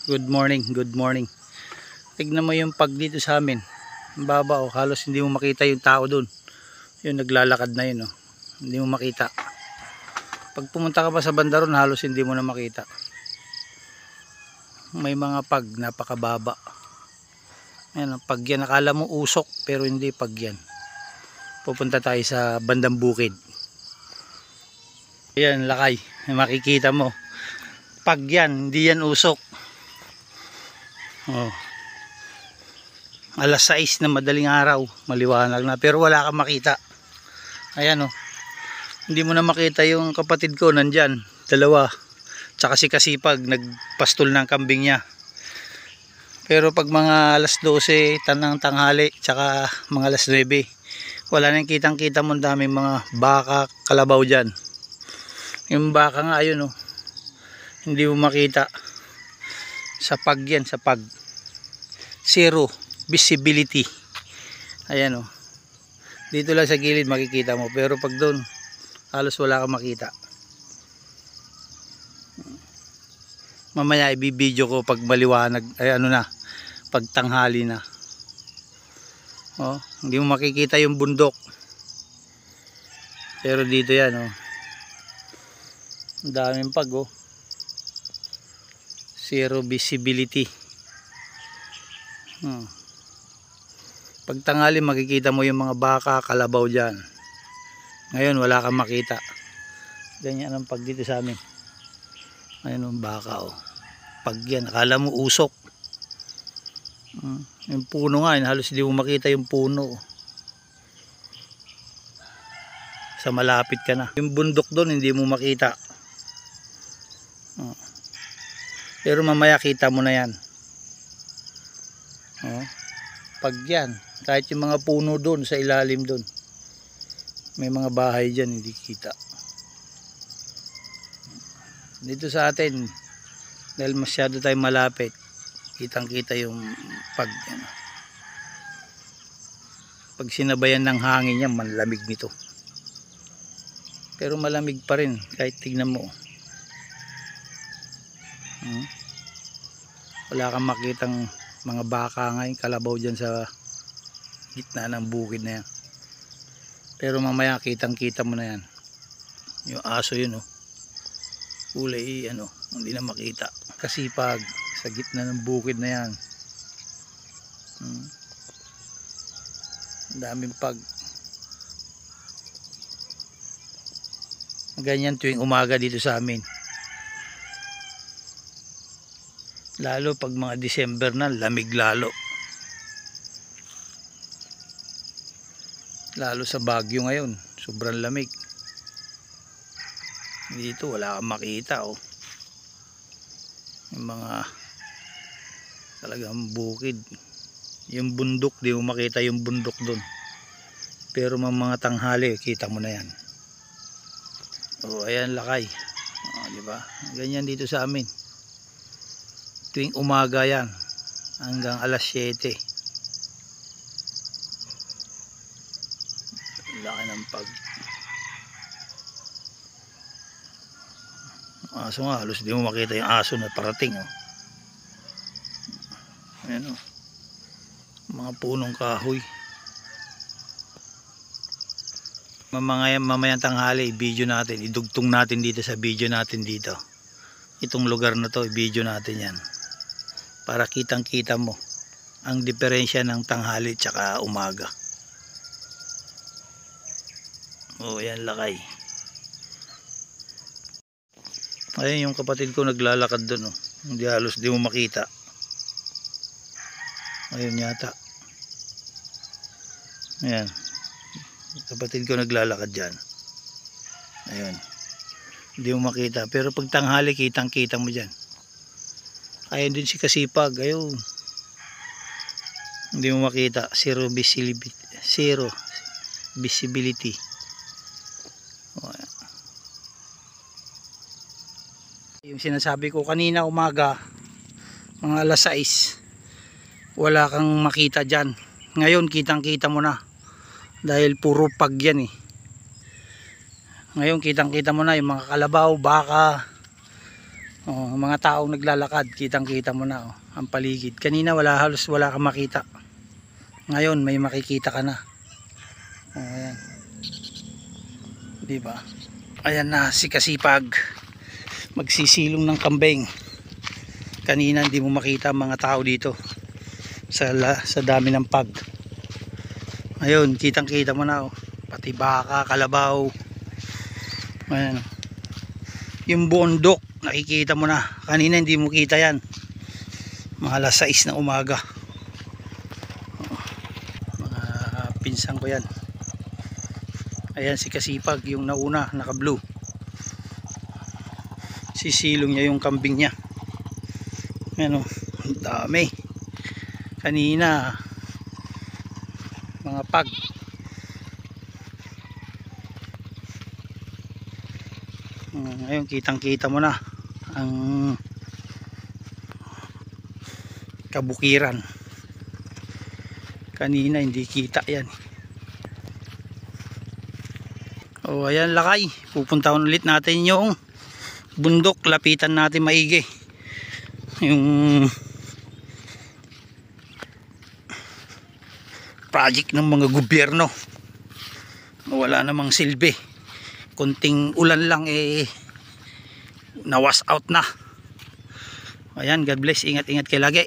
Good morning, good morning. Tignan mo yung pag dito sa amin. Ang baba oh, halos hindi mo makita yung tao doon. Yung naglalakad na yun oh. Hindi mo makita. Pag pumunta ka pa sa banda ron, halos hindi mo na makita. May mga pag napakababa. Ayan, pag yan akala mo usok pero hindi pag yan. Pupunta tayo sa bandang bukid. Ayan, lakay. Makikita mo. Pag yan, hindi yan usok. Oh. Alas 6 na madaling araw, maliwanag na pero wala kang makita. Ayan oh. Hindi mo na makita yung kapatid ko nandyan, dalawa. Tsaka si Kasipag nagpastol ng kambing niya. Pero pag mga alas 12 tanang tanghali, tsaka mga alas 9, wala nang kitang-kita mo, daming mga baka, kalabaw dyan. Yung baka nga ayun oh. Hindi mo makita. Sa pag yan, sa pag. Zero visibility. Ayan oh. Dito lang sa gilid makikita mo, pero pag doon halos wala kang makita. Mamaya i-video ko pag maliwanag, ay ano na, pag tanghali na. Oh, hindi mo makikita yung bundok. Pero dito yan oh. Ang daming pag oh. Zero visibility. Pag tanghali makikita mo yung mga baka, kalabaw dyan. Ngayon wala kang makita. Ganyan ang pag dito sa amin. Ayun ang baka oh. Pag yan, akala mo usok. Yung puno nga, halos hindi mo makita yung puno. Sa malapit ka na. Yung bundok doon hindi mo makita. Pero mamaya kita mo na yan. Pag yan, kahit yung mga puno doon sa ilalim doon, may mga bahay dyan hindi kita. Dito sa atin, dahil masyado tayo malapit, kitang kita yung pag yan. Pag sinabayan ng hangin yan, malamig nito. Pero malamig pa rin kahit tignan mo. Wala kang makitang mga baka ngayon, kalabaw dyan sa gitna ng bukid na yan. Pero mamaya kitang kita mo na yan. Yung aso yun oh. Kulay ano, hindi na makita. Kasipag sa gitna ng bukid na yan. Ang daming pag. Ganyan tuwing umaga dito sa amin. Lalo pag mga December na, lamig lalo. Lalo sa Baguio ngayon, sobrang lamig. Dito wala kang makita oh. Yung mga talagang bukid. Yung bundok, di mo makita yung bundok doon. Pero mga tanghali, kita mo na yan. Oh, ayan lakay. Oh, di ba? Ganyan dito sa amin. Tuwing umaga yan hanggang alas 7. Laki ng pag. Aso nga, halos di mo makita yung aso na parating oh. Ayan oh. Mga punong kahoy. Mamayang tanghali, video natin, idugtong natin dito sa video natin dito. Itong lugar na to, i-video natin yan. Para kitang kita mo ang diferensya ng tanghali tsaka umaga. Oh, yan lakay. Ayun yung kapatid ko naglalakad doon oh. Hindi halos di mo makita. Ayun yata. Ayan. Kapatid ko naglalakad dyan. Ayun. Hindi mo makita. Pero pag tanghali kitang kita mo dyan. Ayun din si Kasipag. Ayun. Hindi mo makita. Zero visibility. Zero visibility. Yung sinasabi ko kanina umaga, mga alas 6, wala kang makita dyan. Ngayon kitang kita mo na. Dahil puro pag yan eh. Ngayon kitang kita mo na yung mga kalabaw, baka, Oh, mga taong naglalakad, kitang-kita mo na oh, ang paligid. Kanina halos wala kang makita. Ngayon may makikita ka na. Oh, ayan. 'Di ba? Ayan na si Kasipag. Magsisilong ng kambing. Kanina hindi mo makita ang mga tao dito. Sa dami ng pag. Ayun, kitang-kita mo na oh. Pati baka, kalabaw. Ayan. Yung bundok nakikita mo na. Kanina hindi mo kita yan. Mga alas 6 na umaga. Mga pinsan ko yan. Ayan si Kasipag, yung nauna, naka blue. Sisilong niya yung kambing niya. Ayan o, ang dami. Kanina mga pag. Ngayon kitang-kita mo na ang kabukiran. Kanina hindi kita yan. O ayan lakay, pupuntahan ulit natin yung bundok, lapitan natin maigi yung project ng mga gobyerno. Wala namang silbi, kunting ulan lang na wash out na. Ayan, God bless, ingat-ingat kayo lagi.